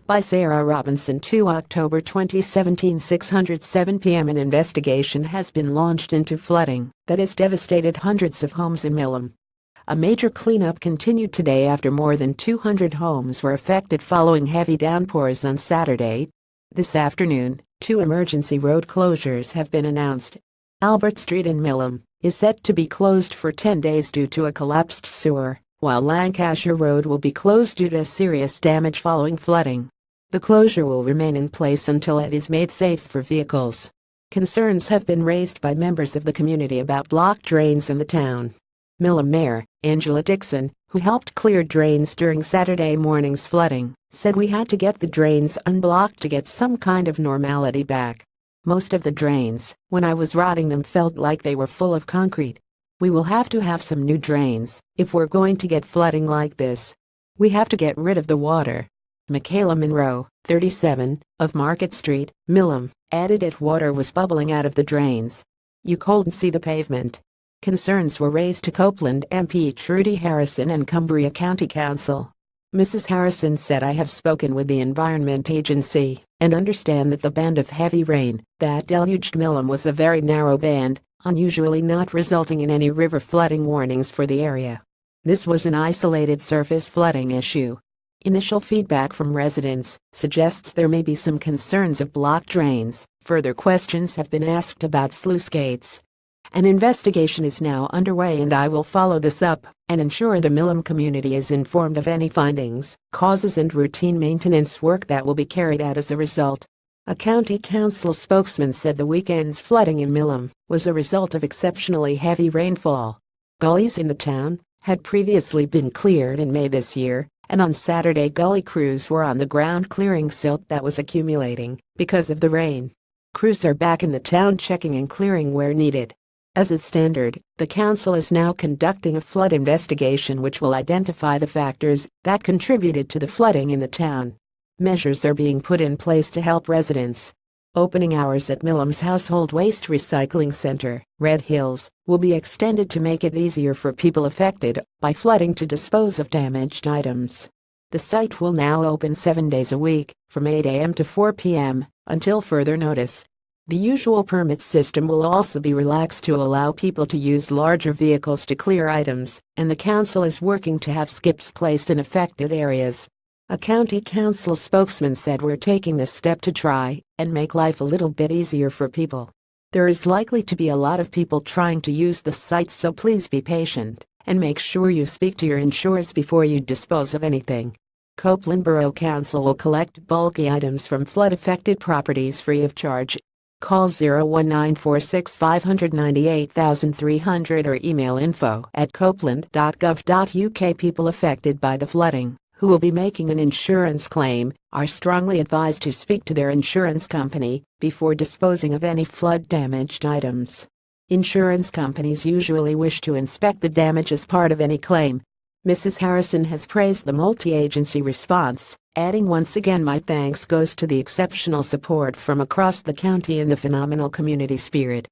by Sarah Robinson. 2 October 2017, 6:07 p.m. An investigation has been launched into flooding that has devastated hundreds of homes in Millom. A major cleanup continued today after more than 200 homes were affected following heavy downpours on Saturday. This afternoon, 2 emergency road closures have been announced. Albert Street in Millom is set to be closed for 10 days due to a collapsed sewer, while Lancashire Road will be closed due to serious damage following flooding. The closure will remain in place until it is made safe for vehicles. Concerns have been raised by members of the community about blocked drains in the town. Millom Mayor Angela Dixon, who helped clear drains during Saturday morning's flooding, said we had to get the drains unblocked to get some kind of normality back. Most of the drains, when I was rotting them, felt like they were full of concrete. We will have to have some new drains if we're going to get flooding like this. We have to get rid of the water. Michaela Monroe, 37, of Market Street, Millom, added it water was bubbling out of the drains. You couldn't see the pavement. Concerns were raised to Copeland MP Trudy Harrison and Cumbria County Council. Mrs. Harrison said, I have spoken with the Environment Agency and understand that the band of heavy rain that deluged Millom was a very narrow band, unusually not resulting in any river flooding warnings for the area. This was an isolated surface flooding issue. Initial feedback from residents suggests there may be some concerns of blocked drains. Further questions have been asked about sluice gates. An investigation is now underway and I will follow this up and ensure the Millom community is informed of any findings, causes and routine maintenance work that will be carried out as a result. A county council spokesman said the weekend's flooding in Millom was a result of exceptionally heavy rainfall. Gullies in the town had previously been cleared in May this year, and on Saturday gully crews were on the ground clearing silt that was accumulating because of the rain. Crews are back in the town checking and clearing where needed. As is standard, the council is now conducting a flood investigation which will identify the factors that contributed to the flooding in the town. Measures are being put in place to help residents. Opening hours at Millom's Household Waste Recycling Center, Red Hills, will be extended to make it easier for people affected by flooding to dispose of damaged items. The site will now open 7 days a week, from 8 a.m. to 4 p.m., until further notice. The usual permit system will also be relaxed to allow people to use larger vehicles to clear items, and the council is working to have skips placed in affected areas. A county council spokesman said, we're taking this step to try and make life a little bit easier for people. There is likely to be a lot of people trying to use the site, so please be patient and make sure you speak to your insurers before you dispose of anything. Copeland Borough Council will collect bulky items from flood-affected properties free of charge. Call 01946 598,300 or email info@copeland.gov.uk. People affected by the flooding who will be making an insurance claim are strongly advised to speak to their insurance company before disposing of any flood-damaged items. Insurance companies usually wish to inspect the damage as part of any claim. Mrs. Harrison has praised the multi-agency response, adding, once again my thanks goes to the exceptional support from across the county and the phenomenal community spirit